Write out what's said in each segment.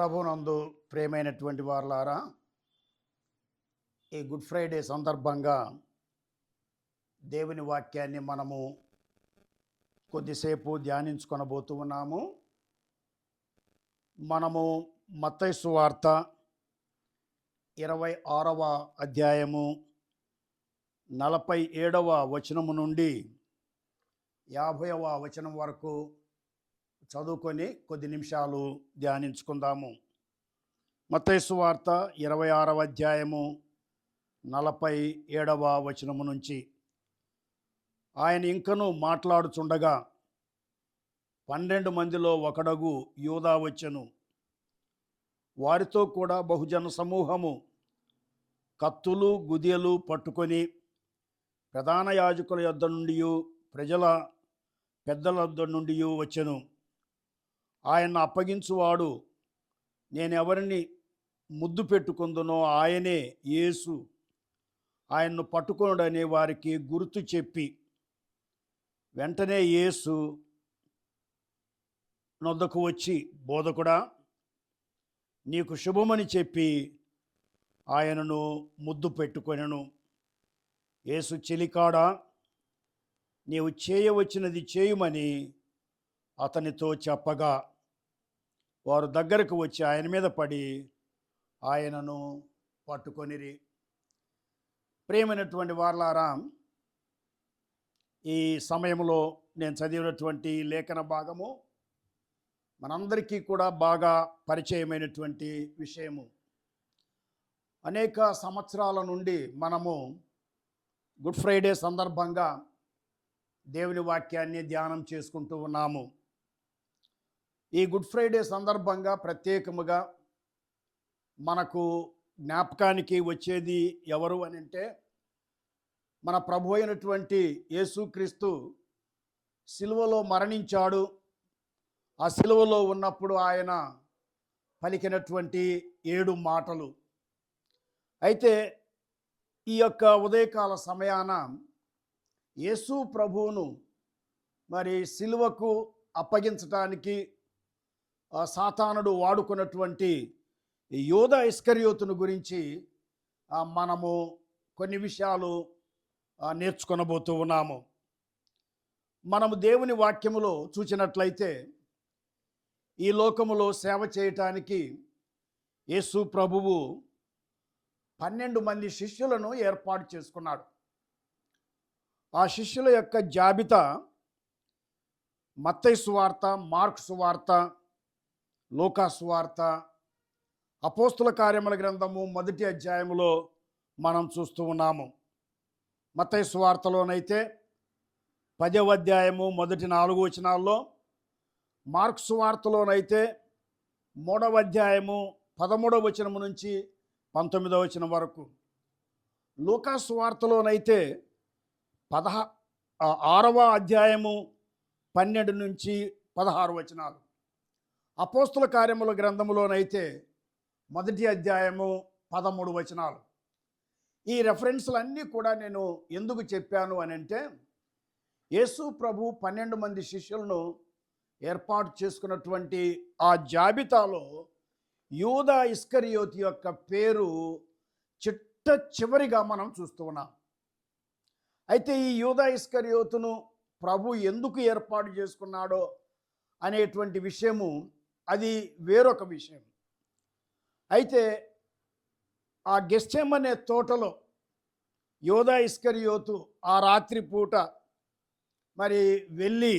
ప్రభునందు ప్రేమైనటువంటి వారలారా, ఈ గుడ్ ఫ్రైడే సందర్భంగా దేవుని వాక్యాన్ని మనము కొద్దిసేపు ధ్యానించుకొనబోతూ ఉన్నాము. మనము మత్తయి సువార్త 26వ అధ్యాయము 47వ వచనము నుండి 50వ వచనం వరకు చదువుకొని కొద్ది నిమిషాలు ధ్యానించుకుందాము. మత్తయి సువార్త 26వ అధ్యాయము 47వ వచనము నుంచి. ఆయన ఇంకను మాట్లాడుచుండగా 12 మందిలో ఒకడగు యూదా వచ్చెను. వారితో కూడా బహుజన సమూహము కత్తులు గుదియలు పట్టుకొని ప్రధాన యాజకుల యొద్ద నుండి ప్రజల పెద్దల యొద్ద నుండి వచ్చెను. ఆయన అప్పగించువాడు నేనెవరిని ముద్దు పెట్టుకుందునో ఆయనే యేసు, ఆయన్ను పట్టుకొనుడని వారికి గుర్తు చెప్పి, వెంటనే యేసు నొద్దకు వచ్చి, బోధకుడా, నీకు శుభమని చెప్పి ఆయనను ముద్దు పెట్టుకొనెను. యేసు, చెలికాడా, నీవు చేయవచ్చినది చేయుమని అతనితో చెప్పగా, వారు దగ్గరకు వచ్చి ఆయన మీద పడి ఆయనను పట్టుకొనిరి. ప్రియమైనటువంటి వారలారా, ఈ సమయంలో నేను చదివినటువంటి లేఖన భాగము మనందరికీ కూడా బాగా పరిచయమైనటువంటి విషయము. అనేక సంవత్సరాల నుండి మనము గుడ్ ఫ్రైడే సందర్భంగా దేవుని వాక్యాన్ని ధ్యానం చేసుకుంటూ ఉన్నాము. ఈ గుడ్ ఫ్రైడే సందర్భంగా ప్రత్యేకముగా మనకు జ్ఞాపకానికి వచ్చేది ఎవరు అని అంటే, మన ప్రభు అయినటువంటి యేసుక్రీస్తు సిలువలో మరణించాడు. ఆ సిలువలో ఉన్నప్పుడు ఆయన పలికినటువంటి 7 మాటలు. అయితే ఈ యొక్క ఉదయకాల సమయాన యేసు ప్రభువును మరి సిలువకు అప్పగించటానికి సాతానుడు వాడుకున్నటువంటి యూదా ఇస్కరియోతును గురించి మనము కొన్ని విషయాలు నేర్చుకొనబోతూ ఉన్నాము. మనము దేవుని వాక్యములో చూసినట్లయితే, ఈ లోకములో సేవ చేయటానికి యేసు ప్రభువు 12 మంది శిష్యులను ఏర్పాటు చేసుకున్నాడు. ఆ శిష్యుల యొక్క జాబితా మత్తయి సువార్త, మార్కు సువార్త, లూకా సువార్త, అపోస్తుల కార్యముల గ్రంథము 1వ అధ్యాయములో మనం చూస్తూ ఉన్నాము. మత్తయి సువార్తలోనైతే 10వ అధ్యాయము మొదటి 4 వచనాల్లో, మార్కు సువార్తలోనైతే 3వ అధ్యాయము 13వ వచనము నుంచి 19వ వచనం వరకు, లూకా సువార్తలోనైతే 6వ అధ్యాయము 12 నుంచి 16 వచనాలు, అపోస్తుల కార్యముల గ్రంథములోనైతే 1వ అధ్యాయము 13 వచనాలు. ఈ రెఫరెన్స్లన్నీ కూడా నేను ఎందుకు చెప్పాను అని అంటే, యేసు ప్రభు 12 మంది శిష్యులను ఏర్పాటు చేసుకున్నటువంటి ఆ జాబితాలో యూదా ఇస్కరియోతు యొక్క పేరు చిట్ట చివరిగా మనం చూస్తూ ఉన్నాం. అయితే ఈ యూదా ఇస్కరియోతును ప్రభు ఎందుకు ఏర్పాటు చేసుకున్నాడో అనేటువంటి విషయము అది వేరొక విషయం. అయితే ఆ గెత్సేమనే తోటలో యూదా ఇస్కరియోతు ఆ రాత్రి పూట మరి వెళ్ళి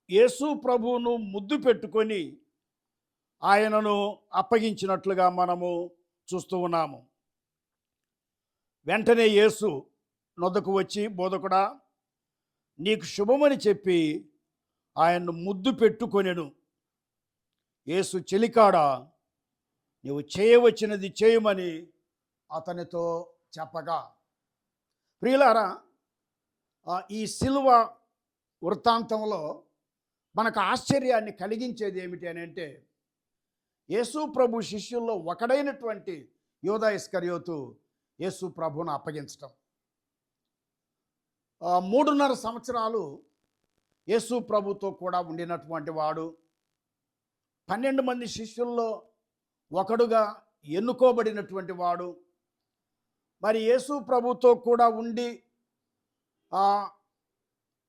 యేసు ప్రభువును ముద్దు పెట్టుకొని ఆయనను అప్పగించినట్లుగా మనము చూస్తూ ఉన్నాము. వెంటనే యేసు నొద్దకు వచ్చి, బోధకుడా, నీకు శుభమని చెప్పి ఆయన్ను ముద్దు పెట్టుకొనెను. యేసు, చెలికాడా, నీవు చేయవచ్చినది చేయమని అతనితో చెప్పగా. ప్రియులారా, ఈ సిలువ వృత్తాంతంలో మనకు ఆశ్చర్యాన్ని కలిగించేది ఏమిటి అని అంటే, యేసు ప్రభు శిష్యుల్లో ఒకడైనటువంటి యూదా ఇస్కరియోతు యేసు ప్రభువును అప్పగించటం. 3.5 సంవత్సరాలు యేసు ప్రభుతో కూడా ఉండినటువంటి వాడు. 12 మంది శిష్యుల్లో ఒకడుగా ఎన్నుకోబడినటువంటి వాడు, మరి యేసు ప్రభుతో కూడా ఉండి ఆ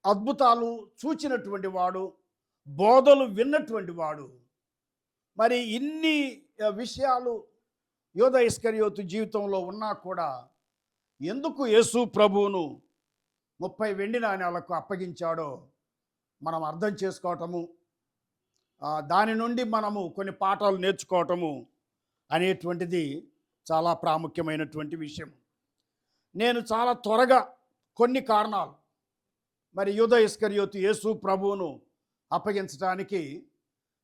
అద్భుతాలు చూచినటువంటి వాడు, బోధలు విన్నటువంటి వాడు. మరి ఇన్ని విషయాలు యోధ ఇస్కరియోతు జీవితంలో ఉన్నా కూడా ఎందుకు యేసు ప్రభువును 30 వెండి నాణేలకు అప్పగించాడో మనం అర్థం చేసుకోవటము, దాని నుండి మనము కొన్ని పాఠాలు నేర్చుకోవటము అనేటువంటిది చాలా ప్రాముఖ్యమైనటువంటి విషయం. నేను చాలా త్వరగా కొన్ని కారణాలు, మరి యూదా ఇస్కరియోతు యేసు ప్రభువును అప్పగించడానికి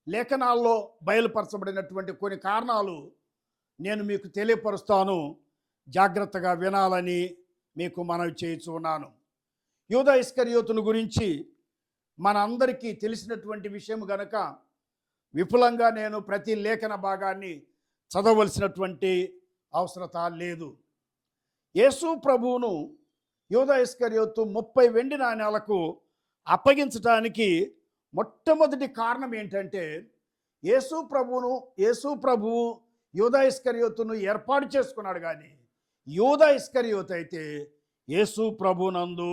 లేఖనాల్లో బయలుపరచబడినటువంటి కొన్ని కారణాలు నేను మీకు తెలియపరుస్తాను. జాగ్రత్తగా వినాలని మీకు మనవి చేయుచున్నాను. యూదా ఇస్కరియోతును గురించి మన అందరికీ తెలిసినటువంటి విషయం గనక విపులంగా నేను ప్రతి లేఖన భాగాన్ని చదవలసినటువంటి అవసరత లేదు. యేసు ప్రభువును యూదా ఇస్కరియోతు 30 వెండి నాణేలకు అప్పగించడానికి మొట్టమొదటి కారణం ఏంటంటే, యేసు ప్రభువు యూదా ఇస్కరియోతును ఏర్పాటు చేసుకున్నాడు, కానీ యూదా ఇస్కరియోతు అయితే యేసు ప్రభునందు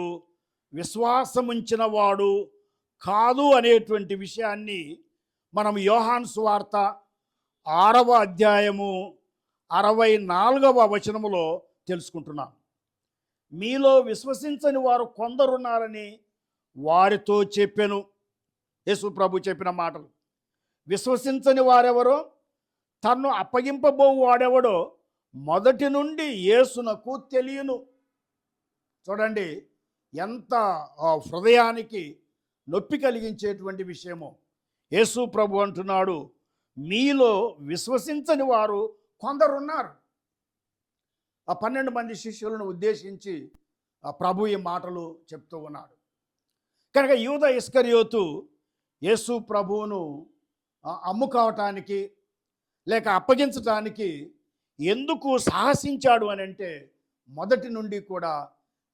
విశ్వాసముంచిన వాడు కాదు అనేటువంటి విషయాన్ని మనం యోహాను సువార్త 6వ అధ్యాయము 64వ వచనములో తెలుసుకుంటున్నాం. మీలో విశ్వసించని వారు కొందరున్నారని వారితో చెప్పెను. యేసు ప్రభు చెప్పిన మాటలు. విశ్వసించని వారెవరో, తన్ను అప్పగింపబో వాడెవడో మొదటి నుండి యేసునకు తెలియను. చూడండి ఎంత హృదయానికి నొప్పి కలిగించేటువంటి విషయమో. యేసు ప్రభు అంటున్నాడు, మీలో విశ్వసించని వారు కొందరున్నారు. ఆ 12 మంది శిష్యులను ఉద్దేశించి ప్రభు ఈ మాటలు చెప్తూ ఉన్నాడు. కనుక యూదా ఇస్కరియోతు యేసు ప్రభువును అమ్ముకోవటానికి లేక అప్పగించటానికి ఎందుకు సాహసించాడు అని అంటే, మొదటి నుండి కూడా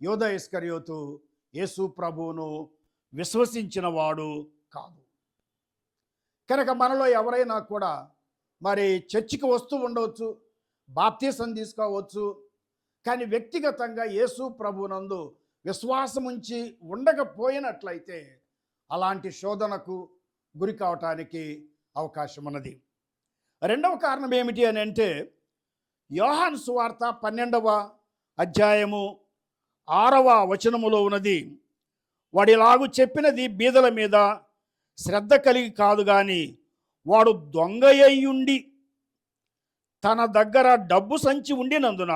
యూదా ఇస్కరియోతు యేసు ప్రభువును విశ్వసించిన వాడు కాదు. కనుక మనలో ఎవరైనా కూడా మరి చర్చికి వస్తూ ఉండవచ్చు, బాప్తీసం తీసుకోవచ్చు, కానీ వ్యక్తిగతంగా యేసు ప్రభువునందు విశ్వాసముంచి ఉండకపోయినట్లయితే అలాంటి శోధనకు గురి కావటానికి అవకాశం ఉన్నది. రెండవ కారణం ఏమిటి అని అంటే, యోహాను సువార్త 12వ అధ్యాయము 6వ వచనములో ఉన్నది, వాడిలాగు చెప్పినది బీదల మీద శ్రద్ధ కలిగి కాదు, కానీ వాడు దొంగయ్యుండి తన దగ్గర డబ్బు సంచి ఉండినందున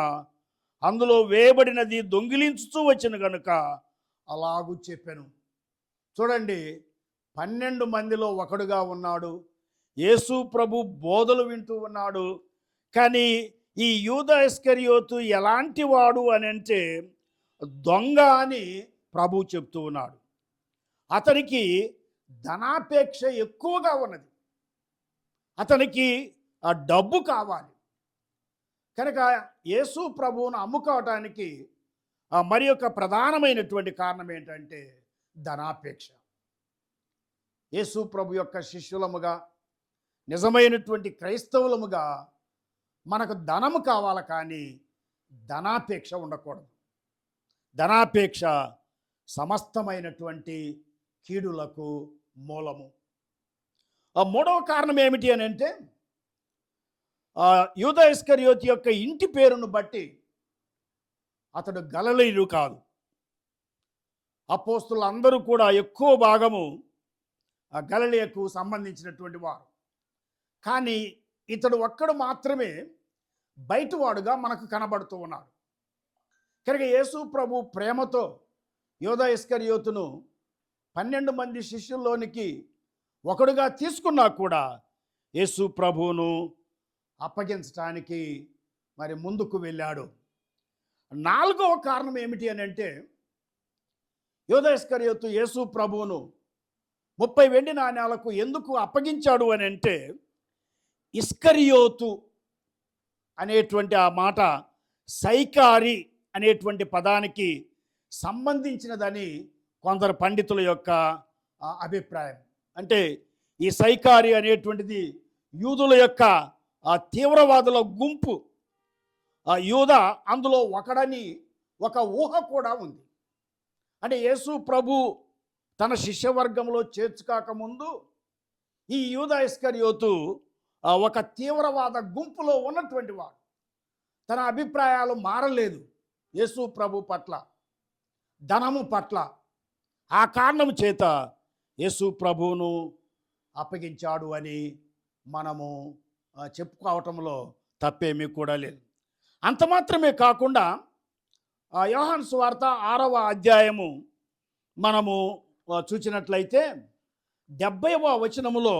అందులో వేయబడినది దొంగిలించుతూ వచ్చిన గనుక అలాగూ చెప్పాను. చూడండి, 12 మందిలో ఒకడుగా ఉన్నాడు, యేసు ప్రభు బోధలు వింటూ ఉన్నాడు. కానీ ఈ యూదా ఇస్కరియోతు ఎలాంటి వాడు అని అంటే దొంగ అని ప్రభు చెప్తూ ఉన్నాడు. అతనికి ధనాపేక్ష ఎక్కువగా ఉన్నది, అతనికి ఆ డబ్బు కావాలి. కనుక యేసు ప్రభువును అమ్ముకోవటానికి మరి ఒక ప్రధానమైనటువంటి కారణం ఏంటంటే ధనాపేక్ష. యేసు ప్రభు యొక్క శిష్యులముగా, నిజమైనటువంటి క్రైస్తవులముగా మనకు ధనము కావాలి, కానీ ధనాపేక్ష ఉండకూడదు. ధనాపేక్ష సమస్తమైనటువంటి కీడులకు మూలము. మూడవ కారణం ఏమిటి అని అంటే, యూదా ఇస్కరియోతు యొక్క ఇంటి పేరును బట్టి అతడు గలిలయుడు కాదు. అపోస్తులు అందరూ కూడా ఎక్కువ భాగము గలిలయకు సంబంధించినటువంటి వారు, కానీ ఇతడు ఒక్కడు మాత్రమే బయటవాడుగా మనకు కనబడుతూ ఉన్నాడు. కనుక యేసు ప్రభు ప్రేమతో యూదా ఇస్కరియోతును 12 మంది శిష్యుల్లోనికి ఒకడుగా తీసుకున్నా కూడా యేసు ప్రభువును అప్పగించడానికి మరి ముందుకు వెళ్ళాడు. 4వ కారణం ఏమిటి అని అంటే, యూదా ఇస్కరియోతు యేసు ప్రభువును 30 వెండి నాణేలకు ఎందుకు అప్పగించాడు అని అంటే, ఇస్కరియోతు అనేటువంటి ఆ మాట సైకారి అనేటువంటి పదానికి సంబంధించినదని కొందరు పండితుల యొక్క అభిప్రాయం. అంటే ఈ సైకారి అనేటువంటిది యూదుల యొక్క ఆ తీవ్రవాదుల గుంపు, ఆ యూద అందులో ఒకడని ఒక ఊహ కూడా ఉంది. అంటే యేసు ప్రభు తన శిష్యవర్గంలో చేర్చుకాకముందు ఈ యూదా ఇస్కరియోతు ఒక తీవ్రవాద గుంపులో ఉన్నటువంటి వాడు. తన అభిప్రాయాలు మారలేదు యేసు ప్రభు పట్ల, ధనము పట్ల. ఆ కారణం చేత యేసు ప్రభువును అప్పగించాడు అని మనము చెప్పుకోవటంలో తప్పేమీ కూడా లేదు. అంత మాత్రమే కాకుండా యోహాను సువార్త 6వ అధ్యాయము మనము చూసినట్లయితే 70వ వచనములో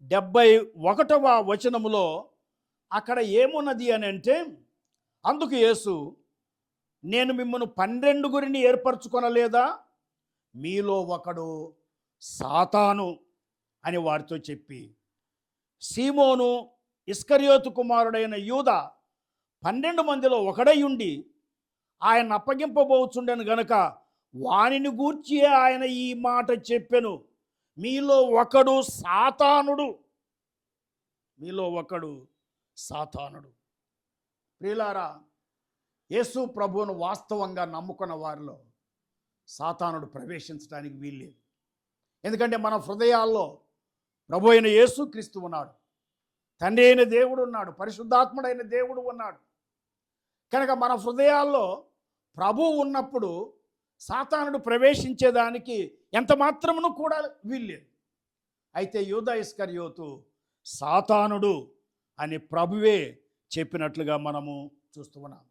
71వ వచనములో అక్కడ ఏమున్నది అని అంటే, అందుకు యేసు, నేను మిమ్మల్ని 12 ఏర్పరచుకొనలేదా, మీలో ఒకడు సాతాను అని వారితో చెప్పి, సీమోను ఇస్కరియోతు కుమారుడైన యూదా 12 మందిలో ఒకడై ఉండి ఆయన అప్పగింపబోచుండెను గనుక వానిని గూర్చి ఆయన ఈ మాట చెప్పెను, మీలో ఒకడు సాతానుడు, మీలో ఒకడు సాతానుడు. ప్రియులారా, యేసు ప్రభువును వాస్తవంగా నమ్ముకున్న వారిలో సాతానుడు ప్రవేశించడానికి వీల్లేదు. ఎందుకంటే మన హృదయాల్లో ప్రభు అయిన యేసు క్రీస్తు ఉన్నాడు, తండ్రి అయిన దేవుడు ఉన్నాడు, పరిశుద్ధాత్ముడైన దేవుడు ఉన్నాడు. కనుక మన హృదయాల్లో ప్రభు ఉన్నప్పుడు సాతానుడు ప్రవేశించేదానికి ఎంత మాత్రమును కూడా వీల్లేదు. అయితే యూదా ఇస్కరియోతు సాతానుడు అని ప్రభువే చెప్పినట్లుగా మనము చూస్తూ ఉన్నాం.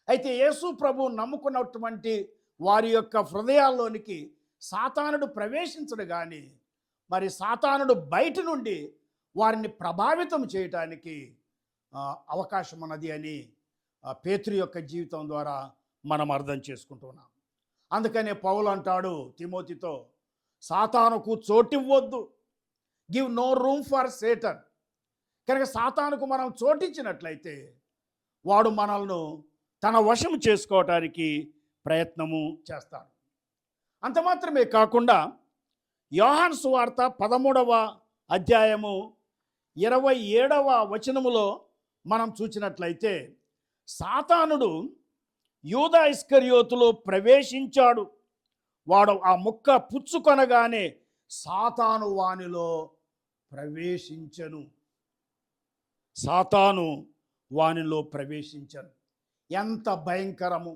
అయితే యేసు ప్రభు నమ్ముకున్నటువంటి వారి యొక్క హృదయాల్లోనికి సాతానుడు ప్రవేశించడు, కానీ మరి సాతానుడు బయట నుండి వారిని ప్రభావితం చేయటానికి అవకాశం ఉన్నది అని పేతురు యొక్క జీవితం ద్వారా మనం అర్థం చేసుకుంటున్నాం. అందుకనే పౌలు అంటాడు తిమోతితో, సాతానుకు చోటివ్వద్దు, give no room for Satan. కనుక సాతానుకు మనం చోటిచ్చినట్లయితే వాడు మనల్ని తన వశం చేసుకోవటానికి ప్రయత్నము చేస్తాడు. అంత మాత్రమే కాకుండా యోహాను సువార్త 13వ అధ్యాయము 27వ వచనములో మనం చూసినట్లయితే, సాతానుడు యూదా ఇస్కరియోతులో ప్రవేశించాడు, వాడు ఆ ముక్క పుచ్చుకొనగానే సాతాను వానిలో ప్రవేశించెను, సాతాను వానిలో ప్రవేశించెను. ఎంత భయంకరము!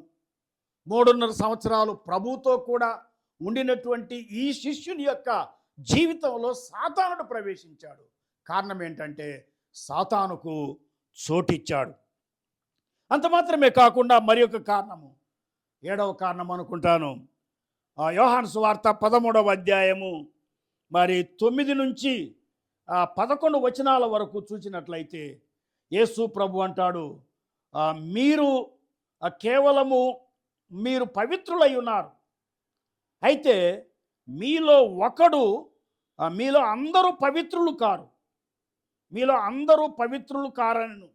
3.5 సంవత్సరాలు ప్రభుతో కూడా ఉండినటువంటి ఈ శిష్యుని యొక్క జీవితంలో సాతానుడు ప్రవేశించాడు. కారణం ఏంటంటే సాతానుకు చోటిచ్చాడు. అంత మాత్రమే కాకుండా మరి ఒక కారణము, 7వ కారణం అనుకుంటాను, యోహాను సువార్త 13వ అధ్యాయము మరి 9 నుంచి 11 వచనాల వరకు చూసినట్లయితే యేసు ప్రభు అంటాడు, మీరు కేవలము మీరు పవిత్రులై ఉన్నారు, అయితే మీలో ఒకడు, మీలో అందరూ పవిత్రులు కారు, మీలో అందరూ పవిత్రులు కారను.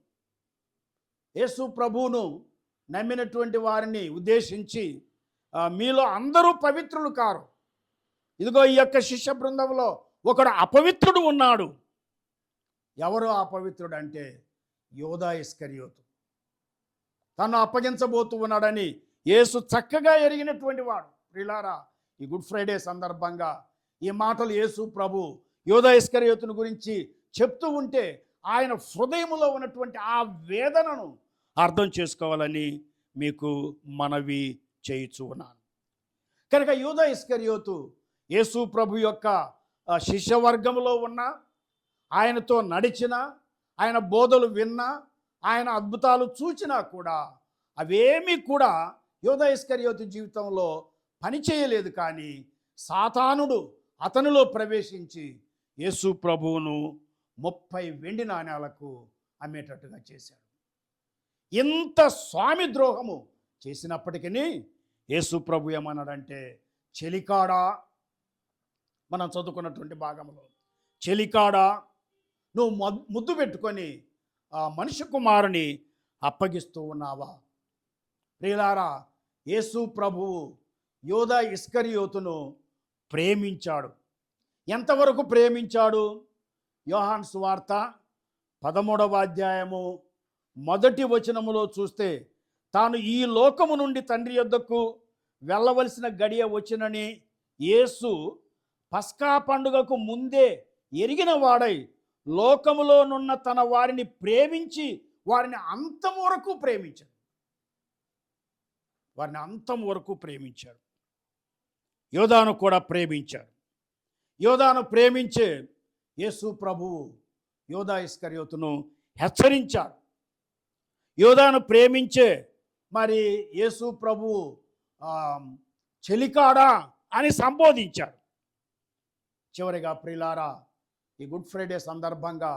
యేసు ప్రభువును నమ్మినటువంటి వారిని ఉద్దేశించి, మీలో అందరూ పవిత్రులు కారు, ఇదిగో ఈ యొక్క శిష్య బృందంలో ఒకడు అపవిత్రుడు ఉన్నాడు. ఎవరు అపవిత్రుడు అంటే యూదా ఇస్కరియోతు. తను అప్పగించబోతూ ఉన్నాడని యేసు చక్కగా ఎరిగినటువంటి వాడు. ప్రియులారా, ఈ గుడ్ ఫ్రైడే సందర్భంగా ఈ మాటలు యేసు ప్రభు యూదా ఇస్కరియోతుని గురించి చెప్తూ ఉంటే ఆయన హృదయంలో ఉన్నటువంటి ఆ వేదనను అర్థం చేసుకోవాలని మీకు మనవి చేయుచు ఉన్నాను. కనుక యూదా ఇస్కరియోతు యేసు ప్రభు యొక్క శిష్యవర్గంలో ఉన్న, ఆయనతో నడిచిన, ఆయన బోధలు విన్నా, ఆయన అద్భుతాలు చూచినా కూడా అవేమీ కూడా యూదా ఇస్కరియోతు జీవితంలో పనిచేయలేదు. కానీ సాతానుడు అతనిలో ప్రవేశించి యేసు ప్రభువును 30 వెండి నాణ్యాలకు అమ్మేటట్టుగా చేశాడు. ఇంత స్వామి ద్రోహము చేసినప్పటికీ యేసు ప్రభు ఏమన్నాడంటే, చెలికాడా, మనం చదువుకున్నటువంటి భాగంలో, చెలికాడా నువ్వు ముద్దు పెట్టుకొని ఆ మనిషి కుమారుని అప్పగిస్తూ ఉన్నావా? ప్రియులారా, యేసు ప్రభువు యూదా ఇస్కరియోతును ప్రేమించాడు. ఎంతవరకు ప్రేమించాడు? యోహాను సువార్త 13వ అధ్యాయము మొదటి వచనములో చూస్తే, తాను ఈ లోకము నుండి తండ్రి యొద్దకు వెళ్ళవలసిన గడియ వచ్చినని యేసు పస్కా పండుగకు ముందే ఎరిగిన వాడై లోకములోనున్న తన వారిని ప్రేమించి వారిని అంతం వరకు ప్రేమించాడు. వారిని అంతం వరకు ప్రేమించాడు. యోదాను కూడా ప్రేమించాడు. యోదాను ప్రేమించే యేసు ప్రభువు యోదా ఇస్కరియోతును హెచ్చరించాడు. యోదాను ప్రేమించే మరి యేసు ప్రభువు చెలికాడా అని సంబోధించాడు. చివరిగా ప్రియులారా, ఈ గుడ్ ఫ్రైడే సందర్భంగా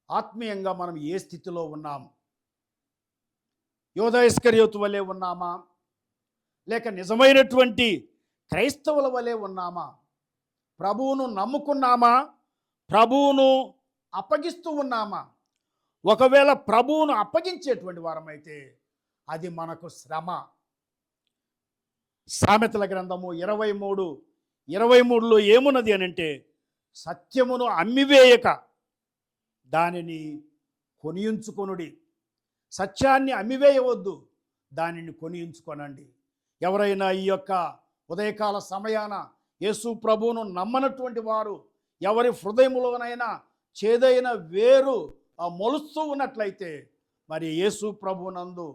ఆత్మీయంగా మనం ఏ స్థితిలో ఉన్నాము? యోదా ఇస్కరియోతు వలె ఉన్నామా, లేక నిజమైనటువంటి క్రైస్తవుల వలె ఉన్నామా? ప్రభువును నమ్ముకున్నామా, ప్రభువును అప్పగిస్తూ ఉన్నామా? ఒకవేళ ప్రభువును అప్పగించేటువంటి వారమైతే అది మనకు శ్రమ. సామెతల గ్రంథము 23:23లో ఏమున్నది అని అంటే, సత్యమును అమ్మివేయక దానిని కొనియుంచుకొనుడి. సత్యాన్ని అమ్మివేయవద్దు, దానిని కొనియుంచుకొనండి. ఎవరైనా ఈ యొక్క ఉదయకాల సమయాన యేసు ప్రభువును నమ్మనటువంటి వారు, ఎవరి హృదయములోనైనా చేదైన వేరు మొలుస్తూ ఉన్నట్లయితే, మరి యేసు ప్రభువునందు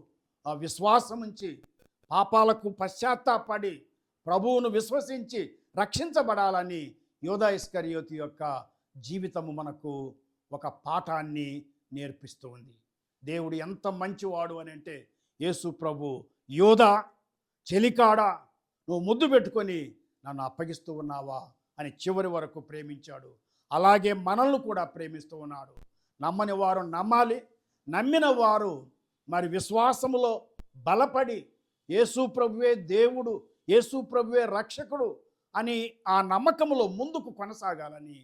విశ్వాసం ఉంచి పాపాలకు పశ్చాత్తాపడి ప్రభువును విశ్వసించి రక్షించబడాలని యోదా ఇస్కరియోతు యొక్క జీవితము మనకు ఒక పాఠాన్ని నేర్పిస్తూ ఉంది. దేవుడు ఎంత మంచివాడు అని అంటే, యేసు ప్రభు యోదా చెలికాడా, నువ్వు ముద్దు పెట్టుకొని నన్ను అప్పగిస్తూ ఉన్నావా అని చివరి వరకు ప్రేమించాడు. అలాగే మనల్ని కూడా ప్రేమిస్తూ ఉన్నాడు. నమ్మని వారు నమ్మాలి, నమ్మిన వారు మరి విశ్వాసములో బలపడి యేసు ప్రభువే దేవుడు, యేసు ప్రభువే రక్షకుడు అని ఆ నమ్మకములో ముందుకు కొనసాగాలని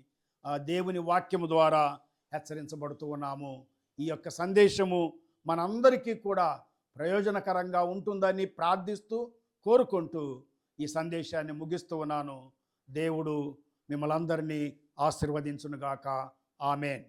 దేవుని వాక్యము ద్వారా హెచ్చరించబడుతూ ఉన్నాము. ఈ యొక్క సందేశము మనందరికీ కూడా ప్రయోజనకరంగా ఉంటుందని ప్రార్థిస్తూ కోరుకుంటూ ఈ సందేశాన్ని ముగిస్తూ ఉన్నాను. దేవుడు మిమ్మల్ని అందరినీ ఆశీర్వదించునుగాక. ఆమేన్.